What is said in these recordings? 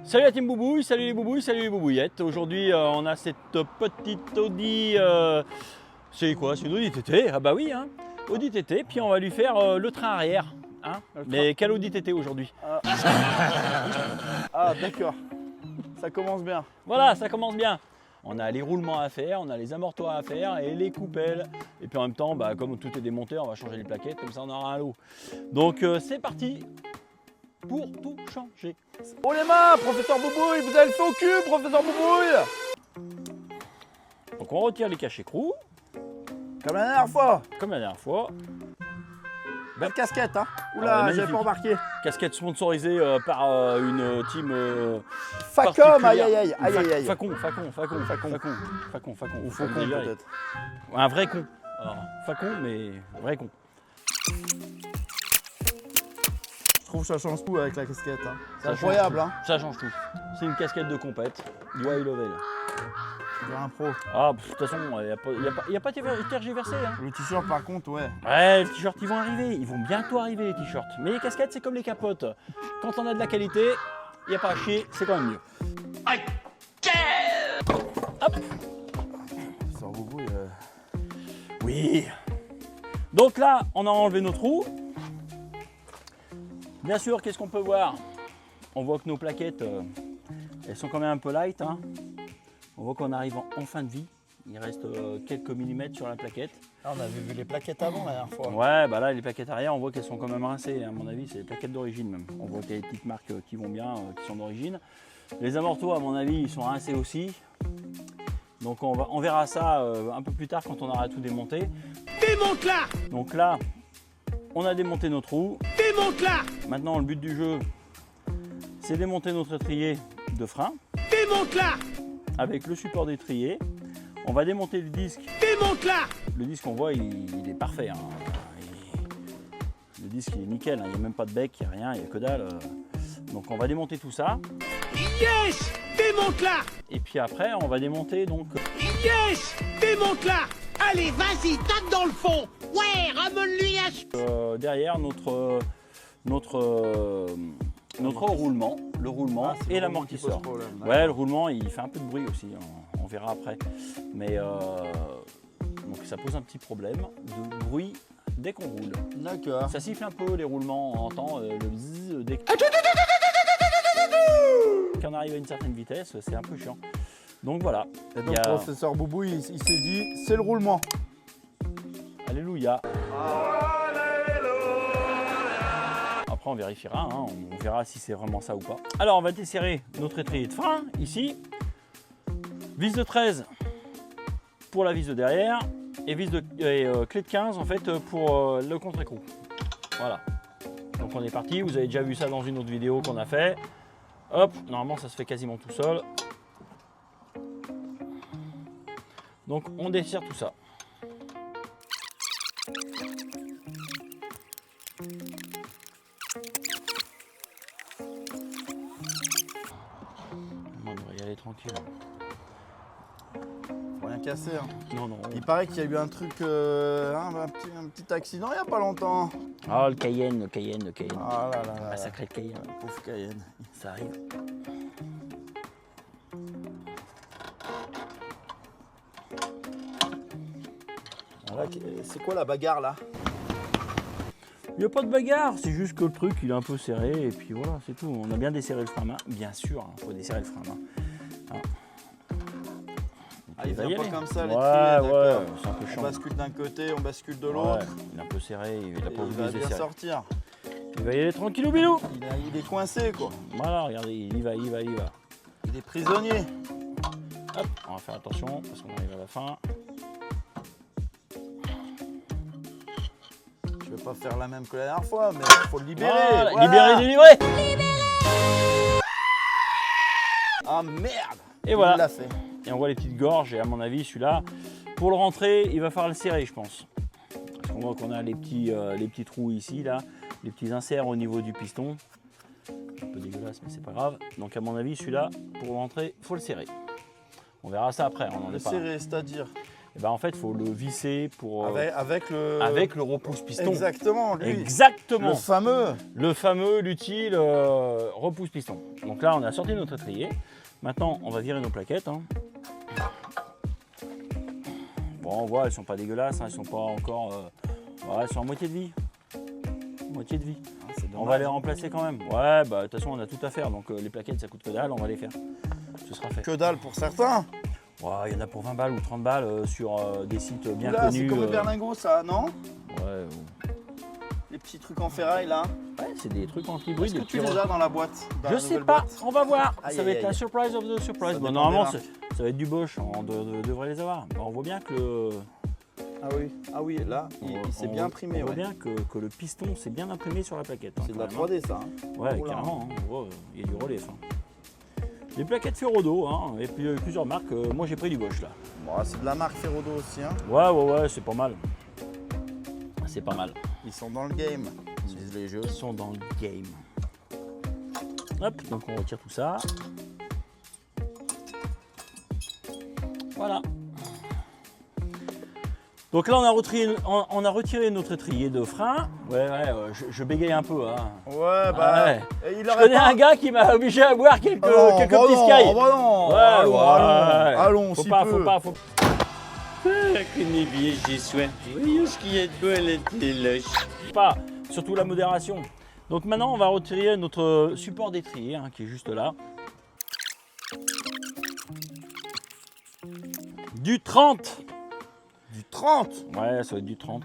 Salut la team Boubouille, salut les boubouilles, salut les boubouillettes. Aujourd'hui on a cette petite Audi, c'est quoi? C'est une Audi TT, ah bah oui, hein. Audi TT, puis on va lui faire le train arrière. Hein. Mais quelle Audi TT aujourd'hui? Ah d'accord, ça commence bien. Voilà, ça commence bien. On a les roulements à faire, on a les amortoirs à faire et les coupelles. Et puis en même temps, bah, comme tout est démonté, on va changer les plaquettes, comme ça on aura un lot. Donc c'est parti pour tout changer. Oh les mains, professeur Boubouille, vous avez le feu au cul, professeur Boubouille. Donc on retire les cachets-crous, Comme la dernière fois. comme la dernière fois. Belle casquette, hein. Ah, Oula, magnifique. j'avais pas remarqué. Casquette sponsorisée par une team Facom, aïe particulière. aïe aïe, aïe aïe aïe. Facon. Ou Faucon peut-être. Un vrai con. Alors, Facon, mais vrai con. Je trouve que ça change tout avec la casquette. Hein. C'est Ça incroyable, change hein. tout. Ça change tout. C'est une casquette de compète, du high level. Je dirais un pro. Ah, de toute façon, il n'y a pas tergiversé. Hein. Le t-shirt par contre, ouais. Ouais, les t-shirts, ils vont arriver. Ils vont bientôt arriver, les t-shirts. Mais les casquettes, c'est comme les capotes. Quand on a de la qualité, il n'y a pas à chier, c'est quand même mieux. Hop. Professeur Boubouille. Oui. Donc là, on a enlevé nos trous. Bien sûr, qu'est-ce qu'on peut voir? On voit que nos plaquettes, elles sont quand même un peu light. Hein. On voit qu'on arrive en fin de vie. Il reste quelques millimètres sur la plaquette. Ah, on avait vu les plaquettes avant la dernière fois. Ouais, bah là, les plaquettes arrière, on voit qu'elles sont quand même rincées. À mon avis, c'est les plaquettes d'origine même. On voit qu'il y a des petites marques qui vont bien, qui sont d'origine. Les amortos, à mon avis, ils sont rincés aussi. Donc on verra ça un peu plus tard quand on aura tout démonté. Démonte-la! Donc là, on a démonté nos trous. Démonte-la! Maintenant, le but du jeu, c'est démonter notre étrier de frein Démonte-la! avec le support d'étrier. On va démonter le disque. Démonte-la! Le disque, on voit, il est parfait. Hein. Le disque, il est nickel. Hein. Il n'y a même pas de bec, il n'y a rien, il n'y a que dalle. Donc, on va démonter tout ça. Yes! Démonte-la! Et puis après, on va démonter donc Yes! Démonte-la! Allez, vas-y, tape dans le fond! Ouais, ramène-lui la... derrière notre roulement, le roulement Ah, c'est et le roulement qui l'amortisseur. pose problème, d'accord. Ouais, le roulement, il fait un peu de bruit aussi, on verra après. Mais donc ça pose un petit problème de bruit dès qu'on roule. D'accord. Ça siffle un peu les roulements, on entend le bzzz dès qu'on arrive à une certaine vitesse, c'est un peu chiant. Donc voilà. Et Il donc, y a- professeur Boubouille, il s'est dit, c'est le roulement. Alléluia. Après, on vérifiera, hein, on verra si c'est vraiment ça ou pas. Alors, on va desserrer notre étrier de frein, ici. Vis de 13 pour la vis de derrière et clé de 15 en fait pour le contre-écrou. Voilà. Donc on est parti, vous avez déjà vu ça dans une autre vidéo qu'on a fait. Hop, normalement ça se fait quasiment tout seul. Donc on desserre tout ça. On devrait y aller tranquille. Faut rien casser. Hein. Non, non. Il paraît qu'il y a eu un truc, un petit accident il n'y a pas longtemps. Ah, le Cayenne. Ah là là là. Ah, sacré Cayenne. Pauvre Cayenne. Ça arrive. Voilà, c'est quoi la bagarre là? Il n'y a pas de bagarre, c'est juste que le truc il est un peu serré et puis voilà, c'est tout. On a bien desserré le frein à main, bien sûr, il faut desserrer le frein à main. Hein. Ah, il va y vient pas aller. comme ça, Ouais, l'étrier, d'accord. c'est un peu On chiant. bascule d'un côté, on bascule de Ouais, l'autre. il est un peu serré, il a Et pas il voulu va se bien desserrer. sortir. Il va y aller tranquillou bilou. Il est coincé quoi. Voilà, regardez, il y va. Il est prisonnier. Hop, on va faire attention parce qu'on arrive à la fin. Je vais pas faire la même que la dernière fois, mais il faut le libérer. Voilà, voilà. libéré, délivré. Ah merde. Et voilà. Il l'a fait. Et on voit les petites gorges et à mon avis celui-là, pour le rentrer, il va falloir le serrer je pense. Parce qu'on voit qu'on a les petits trous ici, là, les petits inserts au niveau du piston. Un peu dégueulasse mais c'est pas grave. Donc à mon avis celui-là, pour le rentrer, il faut le serrer. On verra ça après, on en Le est pas là. serrer, c'est-à-dire. Et ben en fait, il faut le visser pour Avec le repousse-piston. Exactement, lui. Exactement. Le fameux. l'utile repousse-piston. Donc là, on a sorti notre étrier. Maintenant, on va virer nos plaquettes. Hein. Bon, on voit, elles sont pas dégueulasses, hein, elles sont pas encore... ouais, elles sont à moitié de vie. Moitié de vie. On va les remplacer quand même. Ouais, bah de toute façon, on a tout à faire. Donc les plaquettes, ça coûte que dalle, on va les faire. Ce sera fait. Que dalle pour certains. Ouais, il y en a pour 20 balles ou 30 balles sur des sites bien Là, connus. c'est comme le berlingot, ça, non? Ouais. Les petits trucs en ferraille, là. Ouais, c'est des trucs anti-bruit. Est-ce que tu les as dans la boîte? Je sais pas, on va voir. Aïe, Ça va aïe, être la aïe. surprise of the surprise. Bon, dépend normalement, des ça va être du Bosch, on devrait les avoir. Bon, on voit bien que le... Ah oui, là, il s'est bien imprimé. On voit Ouais. bien que le piston s'est bien imprimé sur la plaquette. Hein, C'est de la quand même, 3D, ça. Hein. hein. Ouais, Oula. carrément. Hein. On voit, il y a du relief. Hein. Les plaquettes Ferrodo, hein, et puis plusieurs marques. Moi, j'ai pris du Bosch là. Bon, c'est de la marque Ferrodo aussi. Hein. Ouais, c'est pas mal. C'est pas mal. Ils sont dans le game, disent les jeux. Ils sont dans le game. Hop, donc on retire tout ça. Voilà. Donc là, on a retiré notre étrier de frein. Ouais, je bégaye un peu. Hein. Ouais, bah. Ah ouais. Et il Je connais un gars qui m'a obligé à boire quelques petits Sky. Oh bah non. Ouais, Allons, faut si pas, peu. faut pas. J'ai soif. Voyons ce qu'il y a de beau à la téloche. Pas, surtout la modération. Donc maintenant, on va retirer notre support d'étrier hein, qui est juste là. Du 30. Du 30. Ouais, ça va être du 30.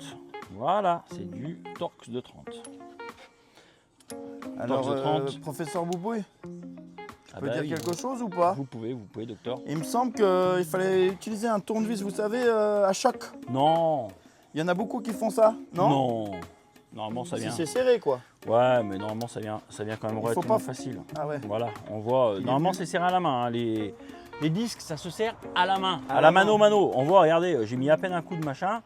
Voilà, c'est du Torx de 30. Alors, de 30. professeur Boubouille, Ah tu peux bah dire oui, quelque chose ou pas? vous pouvez, docteur. Il me semble qu'il fallait utiliser un tournevis, vous savez, à choc. Non, Il y en a beaucoup qui font ça, non? non. Normalement, ça Si vient. c'est serré, quoi. Ouais, mais normalement, ça vient quand même Il faut relativement pas- facile. Ah ouais. Voilà, on voit. Il est Normalement, nul. c'est serré à la main. Hein. Les disques, ça se serre à la main. À À la la main. mano. On voit, regardez, j'ai mis à peine un coup de machin,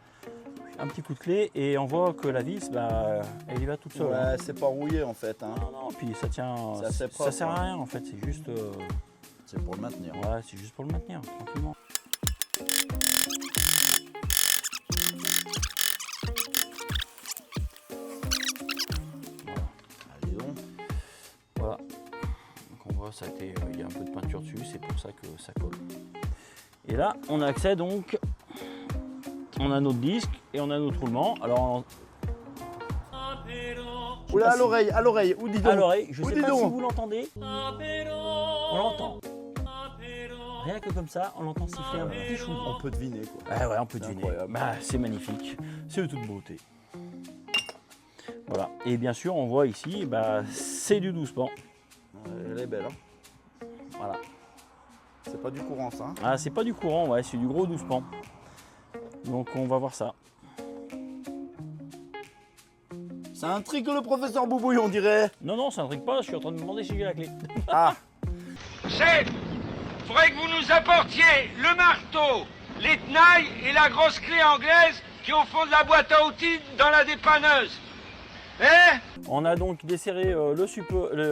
un petit coup de clé, et on voit que la vis, bah, elle y va toute seule. hein. Ouais, c'est pas rouillé en fait. Hein. Non, puis ça tient. C'est assez Ça propre, sert à hein. rien en fait, c'est juste. C'est pour le maintenir. Ouais, c'est juste pour le maintenir, tranquillement. Allez donc. Voilà. Donc on voit, ça a été, il y a un peu de peinture dessus, c'est pour ça que ça colle. Et là, on a accès donc. On a notre disque et on a notre roulement. Alors, Oula, à l'oreille, ou dis donc. à l'oreille, je Ou sais dis pas donc. si vous l'entendez. On l'entend. Rien que comme ça, on l'entend siffler un petit chou. On peut deviner quoi. Ah ouais, on peut C'est deviner. incroyable. Bah, c'est magnifique, c'est de toute beauté. Voilà. Et bien sûr, on voit ici, bah, c'est du 12 pans. Elle est belle. Hein. Voilà. C'est pas du courant ça. Hein. Ah, c'est pas du courant, ouais, c'est du gros 12 pans. Donc on va voir ça. C'est un trick le professeur Boubouille, on dirait. Non, ça n'intrigue pas, je suis en train de me demander si j'ai la clé. Ah, Chef, faudrait que vous nous apportiez le marteau, les tenailles et la grosse clé anglaise qui est au fond de la boîte à outils dans la dépanneuse. Hein? On a donc desserré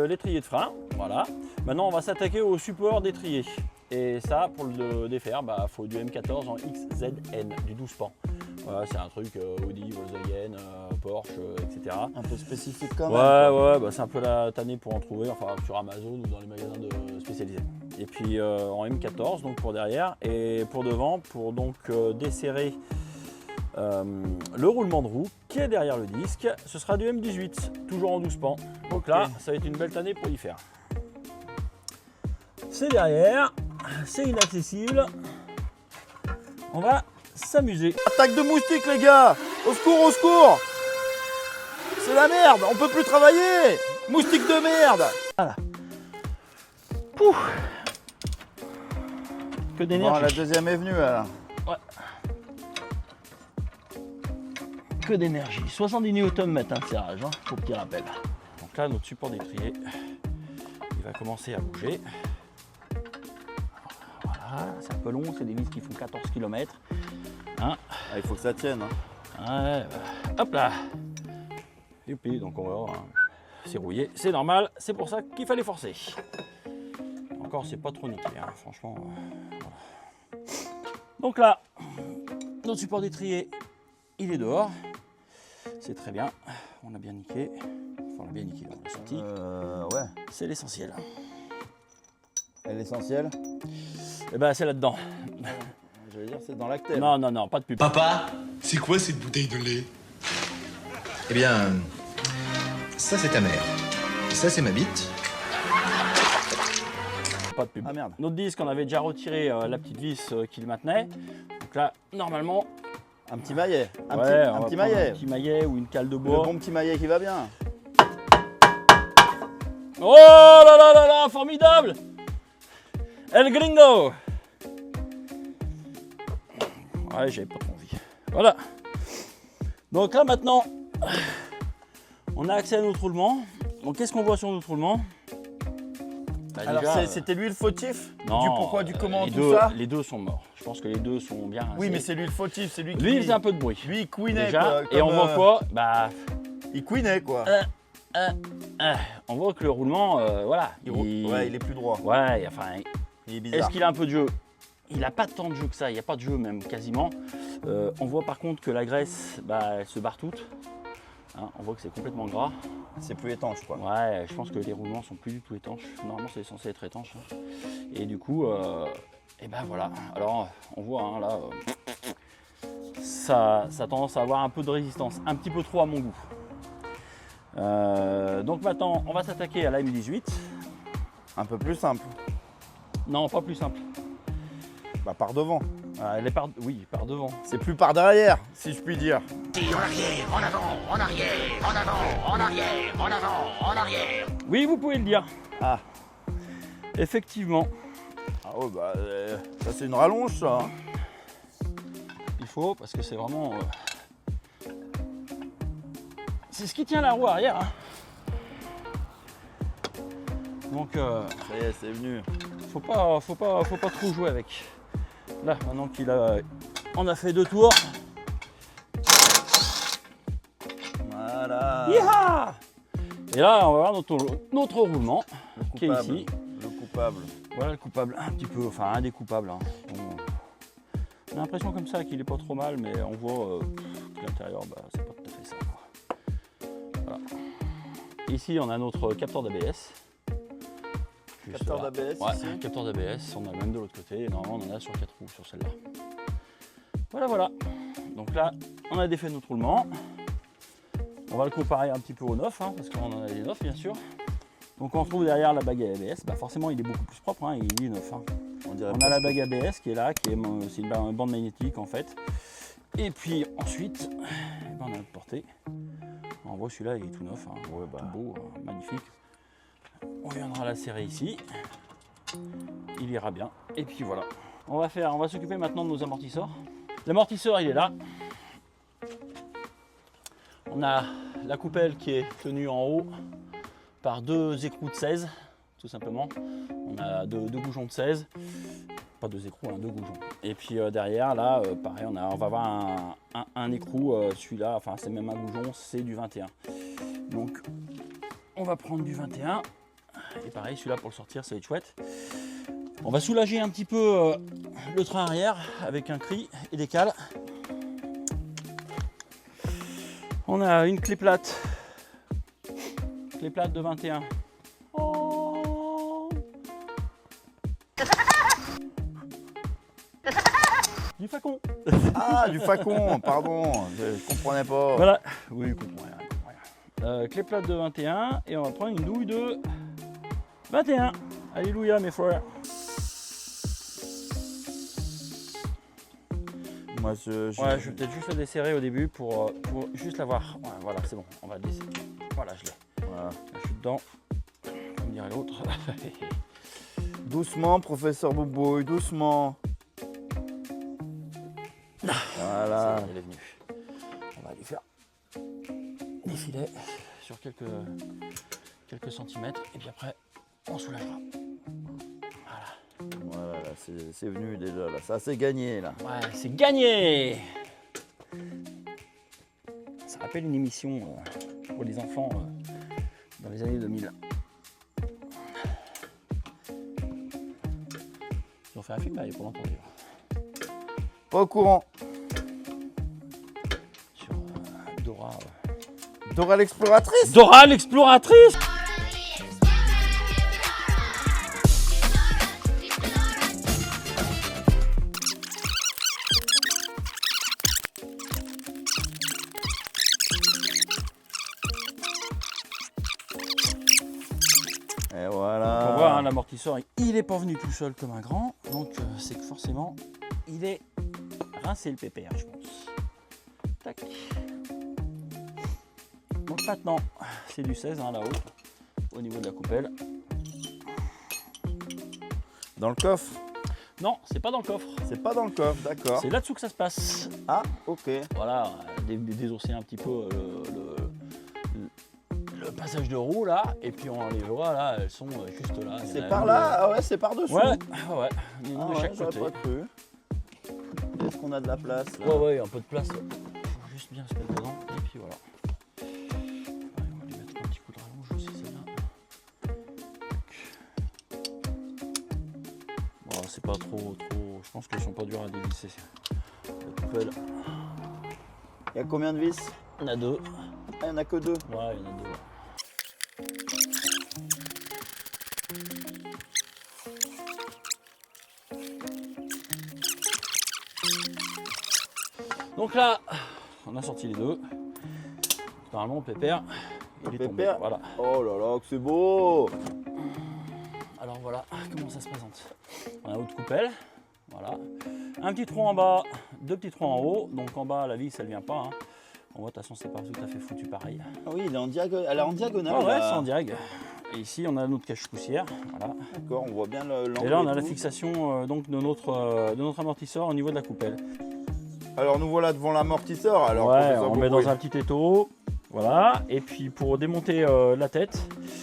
l'étrier de frein, voilà. Maintenant, on va s'attaquer au support d'étrier. Et ça, pour le défaire, bah, faut du M14 en XZN, du 12 pans. Voilà, c'est un truc Audi, Volkswagen, Porsche, etc. un peu spécifique quand même. Ouais, bah, c'est un peu la tannée pour en trouver, enfin sur Amazon ou dans les magasins spécialisés. Et puis en M14, donc pour derrière, et pour devant, pour donc desserrer le roulement de roue qui est derrière le disque, ce sera du M18, toujours en 12 pans. Donc là, ça va être une belle tannée pour y faire. C'est derrière, c'est inaccessible. On va s'amuser. Attaque de moustiques les gars. Au secours, au secours. C'est la merde, on peut plus travailler. Moustiques de merde. Pouf. Que Bon, d'énergie. la deuxième est venue là. Que d'énergie. 70 Nm de serrage, hein, pour petit rappel. Donc là, notre support d'étrier, il va commencer à bouger. Voilà, c'est un peu long, c'est des vis qui font 14 km. Hein. Ah, il faut que ça tienne. Hein. Ouais, voilà. Hop là. Youpi, donc on va voir. Hein. C'est rouillé, c'est normal, c'est pour ça qu'il fallait forcer. Encore, c'est pas trop niqué, hein, franchement. Voilà. Donc là, notre support d'étrier, il est dehors. C'est très bien. On a bien niqué. Enfin, on l'a bien niqué, on l'a senti. Ouais. C'est l'essentiel. Et l'essentiel, Et ben, c'est là-dedans. je veux dire, c'est dans l'actel. Non, non, non, pas de pub. Papa, c'est quoi cette bouteille de lait? Eh bien, ça c'est ta mère. Ça c'est ma bite. Pas de pub. Ah merde. Notre disque, on avait déjà retiré la petite vis qui le maintenait. Donc là, normalement, Un petit maillet. Un ouais, petit, on un va petit prendre maillet. un petit maillet ou une cale de Le bois. bon petit maillet qui va bien. Oh là là là là, formidable! El Gringo! Ouais, j'avais pas trop envie. Voilà. Donc là maintenant, on a accès à notre roulement. Donc qu'est-ce qu'on voit sur notre roulement? Bah, Alors déjà, c'était lui le fautif? non, Du pourquoi, du comment, les tout deux, ça? les deux sont morts. Je pense que les deux sont bien rincés. Oui, mais c'est lui le fautif, c'est lui qui... Lui, il faisait un peu de bruit. Lui, il couinait, Déjà, quoi. et on comme, voit quoi? Bah, il couinait, quoi. on voit que le roulement, voilà. Ouais, il est plus droit. Ouais, enfin, Il est est-ce bizarre. qu'il a un peu de jeu? Il n'a pas tant de jeu que ça, il n'y a pas de jeu même quasiment. On voit par contre que la graisse, bah, elle se barre toute. Hein, on voit que c'est complètement gras. C'est plus étanche, quoi. Ouais, je pense que les roulements sont plus du tout étanches. Normalement, c'est censé être étanche. Hein. Et du coup, et ben voilà. Alors, on voit hein, là, ça a tendance à avoir un peu de résistance, un petit peu trop à mon goût. Donc maintenant, on va s'attaquer à la M18. Un peu plus simple. Non, pas plus simple. Bah, par devant. Elle est par, oui, par devant. C'est plus par derrière, si je puis dire. En arrière, en avant, en arrière, en avant, en arrière, en avant, en arrière. Oui, vous pouvez le dire. Ah. Effectivement, Ah ouais, bah, ça c'est une rallonge, ça. Hein. il faut parce que c'est vraiment. C'est ce qui tient la roue arrière. Hein. Donc, Ça y est, c'est venu. faut pas trop jouer avec. Là, maintenant on a fait 2 tours. Voilà. Yeeha! Et là, on va voir notre roulement Le qui est coupable. ici. Le coupable. Voilà le coupable, un petit peu, enfin un des coupables. Hein. On a l'impression comme ça qu'il est pas trop mal, mais on voit que l'intérieur, bah, c'est pas tout à fait ça. Quoi. Voilà. Ici, on a notre capteur d'ABS. Juste Capteur là. d'ABS Ouais, ici. capteur d'ABS, on a le même de l'autre côté. Et normalement, on en a sur 4 roues sur celle-là. Voilà, voilà. Donc là, on a défait notre roulement. On va le comparer un petit peu au neuf, hein, parce qu'on en a des neufs, bien sûr. Donc on retrouve derrière la bague à ABS, bah forcément il est beaucoup plus propre, hein, il est neuf. Hein. On a la bague ABS qui est là, c'est une bande magnétique en fait. Et puis ensuite, on a notre portée. On voit celui-là, il est tout neuf, hein, Ouais, bah. tout beau, magnifique. On viendra la serrer ici. Il ira bien. Et puis voilà. On va s'occuper maintenant de nos amortisseurs. L'amortisseur il est là. On a la coupelle qui est tenue en haut par 2 écrous de 16, tout simplement. On a deux goujons de 16, pas 2 écrous, hein, 2 goujons. Et puis derrière, là, pareil, on va avoir un écrou, celui-là, enfin c'est même un goujon, c'est du 21. Donc on va prendre du 21, et pareil, celui-là pour le sortir, ça va être chouette. On va soulager un petit peu le train arrière avec un cri et des cales. On a une clé plate de 21. Oh. Du facon. Ah, du facon, pardon, je comprenais pas. Voilà. Oui, je comprends rien. Clé plate de 21 et on va prendre une douille de 21. Alléluia mes frères. Moi, Ouais, je vais peut-être juste le desserrer au début pour juste l'avoir. Ouais, voilà, c'est bon, on va le desserrer. Voilà, je l'ai. Voilà. Là, je suis dedans, comme dirait l'autre. Doucement, professeur Boubouille, doucement. Voilà. Elle est venue. On va lui faire des filets sur quelques centimètres et puis après on soulagera. Voilà. Voilà, là, c'est venu déjà, là. Ça c'est gagné, là. Ouais, c'est gagné. Ça rappelle une émission pour les enfants dans les années 2000. Ils ont fait un film là, il y a pas longtemps d'ailleurs. Pas au courant. Sur Dora. Dora l'exploratrice. Dora l'exploratrice. Et voilà. On voit hein, l'amortisseur, il est pas venu tout seul comme un grand, donc c'est que forcément il est rincé le pépère, je pense. Tac. Donc maintenant c'est du 16 hein, là-haut, au niveau de la coupelle. Dans le coffre. Non, c'est pas dans le coffre, C'est pas dans le coffre, d'accord. c'est là-dessous que ça se passe. Ah, ok. Voilà, désourcer un petit peu le passage de roue là, et puis on les voit là, elles sont juste là. Il y en C'est a par une, là. Ah ouais, c'est par dessous. Ouais, ouais, une Ah de ouais, chaque j'aurais côté. pas cru. Est-ce qu'on a de la place là? Ouais, ouais, un peu de place. Faut juste bien se mettre dedans, et puis voilà. Allez, on va lui mettre un petit coup de rallonge aussi, celle-là. Bon, c'est pas trop. Je pense qu'elles sont pas dures à dévisser. La coupelle, Il y a combien de vis? il y en a deux. Ah, il y en a que deux. Ouais, il y en a deux. Donc là, on a sorti les deux. Normalement, le pépère, il est tombé. Pépère. Voilà. Oh là là, que c'est beau. Alors voilà comment ça se présente. On a haute coupelle, voilà. Un petit trou en bas, deux petits trous en haut. Donc en bas, la vis, elle vient pas. Hein. On voit, de toute façon, c'est pas tout à fait foutu pareil. Ah oui, il est en diagonale. Elle est en diagonale. Ah ouais, là. c'est en diag. Et ici, on a notre cache-poussière. Voilà. D'accord, on voit bien l'angle. Et là, on a et la tout. fixation donc, de notre amortisseur au niveau de la coupelle. Alors nous voilà devant l'amortisseur. Alors Ouais, professeur on le met Bobo, dans un petit étau. Voilà. Et puis pour démonter la tête,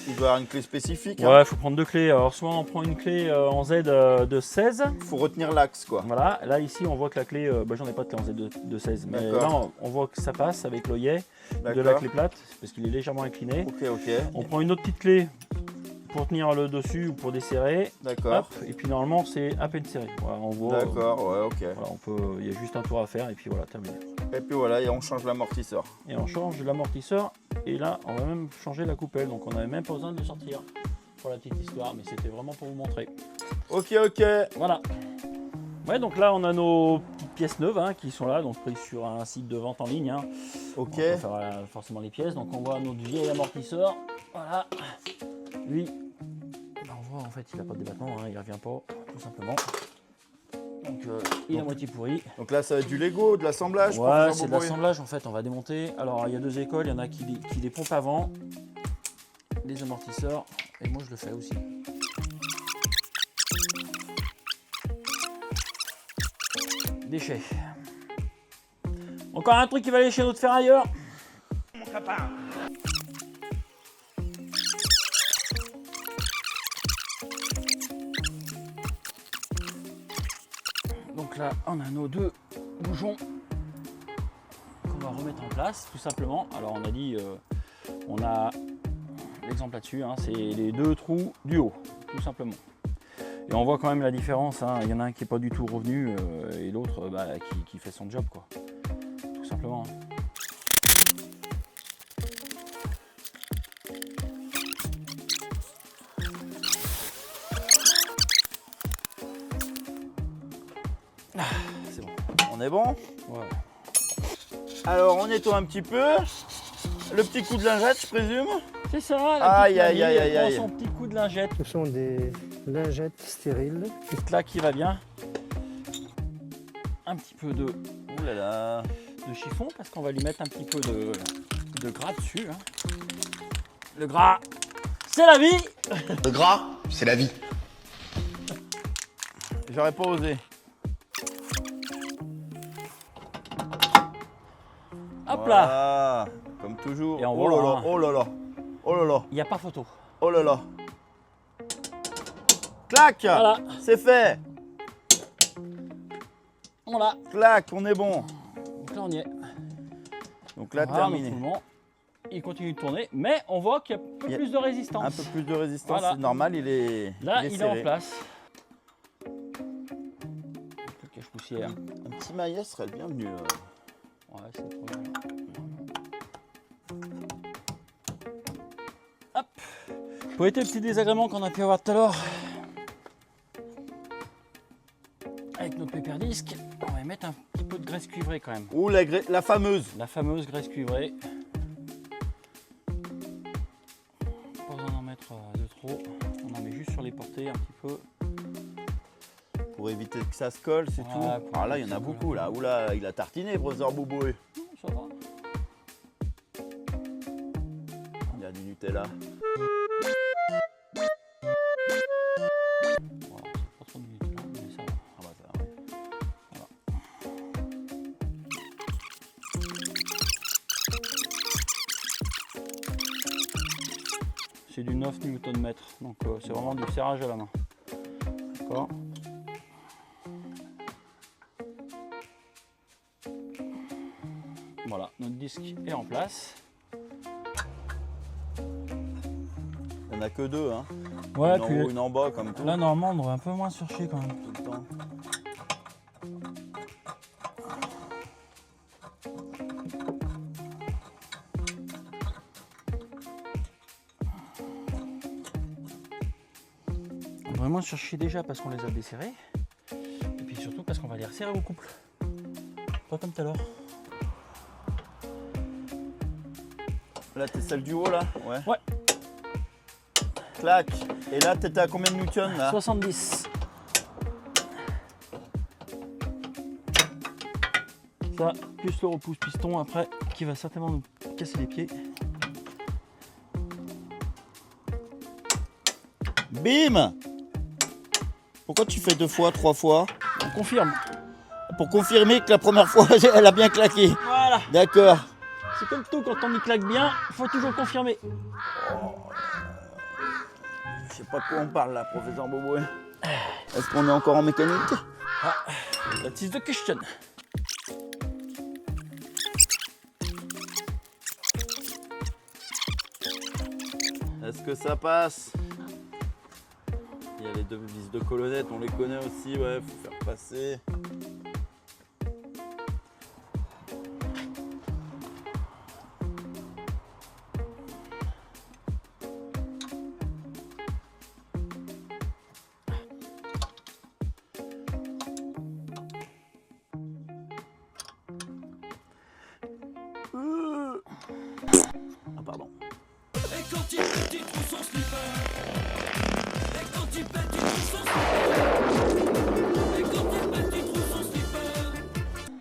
il doit avoir une clé spécifique. ouais, faut prendre deux clés. Alors soit on prend une clé en Z de 16. Il faut retenir l'axe quoi. Voilà, là ici on voit que la clé, j'en ai pas de clé en Z de 16, mais D'accord. là on voit que ça passe avec l'œillet de la D'accord. clé plate, parce qu'il est légèrement incliné. Ok. On prend une autre petite clé pour tenir le dessus ou pour desserrer, D'accord. hop, et puis normalement c'est à peine serré. Voilà, on voit, D'accord, ouais, ok. voilà, il y a juste un tour à faire et puis voilà, terminé. Et puis voilà, et on change l'amortisseur. Et on change l'amortisseur, et là on va même changer la coupelle, donc on n'avait même pas besoin de le sortir pour la petite histoire, mais c'était vraiment pour vous montrer. Ok. Voilà. Ouais, donc là on a nos petites pièces neuves hein, qui sont là, donc prises sur un site de vente en ligne. Hein. Ok. On peut faire forcément les pièces, donc on voit notre vieil amortisseur. Voilà. Lui, ben, on voit en fait il n'a pas de débattement, hein, il ne revient pas, tout simplement. Donc il est à moitié pourri. Donc là ça va être du Lego, de l'assemblage. Ouais, professeur c'est de Bobo. l'assemblage en fait, on va démonter. Alors il y a deux écoles, il y en a qui les pompent avant, les amortisseurs, et moi je le fais aussi. Déchets. Encore un truc qui va aller chez notre ferrailleur. Mon copain. Donc là, on a nos deux boujons qu'on va remettre en place, tout simplement. Alors on a dit, on a l'exemple là-dessus, hein, c'est les deux trous du haut, tout simplement. Et on voit quand même la différence, hein. Il y en a un qui n'est pas du tout revenu et l'autre qui fait son job, quoi. Tout simplement. Hein. Ah, c'est bon. On est bon? Ouais. Alors on nettoie un petit peu. Le petit coup de lingette, je présume. C'est ça, la Aïe, petite aïe, mamie, aïe, elle aïe, prend aïe. son petit coup de lingette. Ce sont des lingettes stériles. Juste là qui va bien. Un petit peu de Ouh là là. chiffon parce qu'on va lui mettre un petit peu de gras dessus. Hein. Le gras, c'est la vie. Le gras, c'est la vie. J'aurais pas osé. Hop là, Voilà. Comme toujours. Et on Oh voit, là là, hein. oh là là. Oh là là. il n'y a pas photo. Oh là là. Clac. Voilà. C'est fait. Voilà, Clac, on est bon. donc là on y est. Donc là, Voilà, terminé. notre roulement. Il continue de tourner, mais on voit qu'il y a un peu Il y a plus de résistance. Un peu plus de résistance, Voilà. c'est normal, il est Là, il est en serré. place. cache-poussière. Un petit maillet serait le bienvenu. Ouais, c'est trop bien. Hop. Pour éviter le petit désagrément qu'on a pu avoir tout à l'heure avec notre pépère-disque, on va y mettre un petit peu de graisse cuivrée quand même. Ou la fameuse. La fameuse graisse cuivrée. Pas besoin d'en mettre de trop. On en met juste sur les portées un petit peu. Pour éviter que ça se colle, c'est Ouais, tout. pour Ah là, que il y en ça a colle. beaucoup là. Oula, il a tartiné, professeur Boubouille. Ça va. Il y a du Nutella. Voilà, c'est pas trop de minutes là, mais ça va. Ah bah ça, ouais. C'est du 9 Nm, donc c'est vraiment du serrage à la main. D'accord. Voilà, notre disque est en place. Il n'y en a que deux, hein. Ouais, Une en haut, une en bas, comme tout. là normalement on devrait un peu moins surcher quand même. Tout le temps. On devrait moins surcher déjà parce qu'on les a desserrés. Et puis surtout parce qu'on va les resserrer au couple. Pas comme tout à l'heure. Là, t'es celle du haut, là? Ouais. Ouais. Clac. Et là, t'étais à combien de newtons, là? 70. Ça, plus le repousse piston après, qui va certainement nous casser les pieds. Bim! Pourquoi tu fais 2 fois, 3 fois? On confirme. Pour confirmer que la première fois, elle a bien claqué. Voilà. D'accord. C'est comme tout, quand on y claque bien, il faut toujours confirmer. Je sais pas de quoi on parle là, professeur Boubouille. Est-ce qu'on est encore en mécanique? That is the question. Est-ce que ça passe? Il y a les deux vis de colonnette, on les connaît aussi, ouais, faut faire passer. Ah pardon.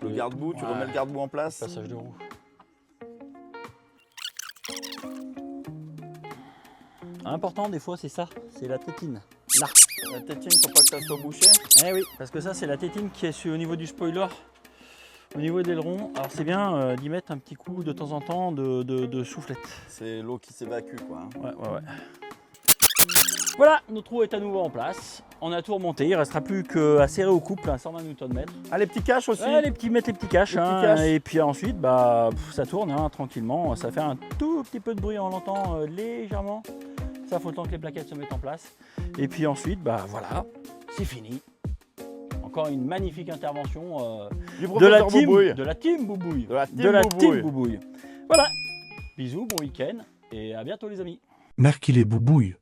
Le garde-boue, tu Ouais. remets le garde-boue en place. Passage de roue. Important des fois c'est ça, c'est la tétine. Là. La tétine, faut pas que ça soit bouché. Eh oui, parce que ça c'est la tétine qui est au niveau du spoiler, au niveau des ailerons. Alors c'est bien d'y mettre un petit coup de temps en temps de soufflette. C'est l'eau qui s'évacue, quoi. Hein. Ouais. Voilà, notre roue est à nouveau en place. On a tout remonté, il ne restera plus qu'à serrer au couple à 120 Nm. Ah, les petits caches aussi. Ouais, mettre les petits caches, Les petits hein, caches. et puis ensuite bah, ça tourne hein, tranquillement. Ça fait un tout petit peu de bruit, on l'entend légèrement. Ça faut le temps que les plaquettes se mettent en place. Et puis ensuite, bah voilà, c'est fini. Encore une magnifique intervention Du de la professeur Boubouille. team Boubouille. De la team team Boubouille. Boubouille. Voilà, bisous, bon week-end et à bientôt les amis. Mercure Boubouille.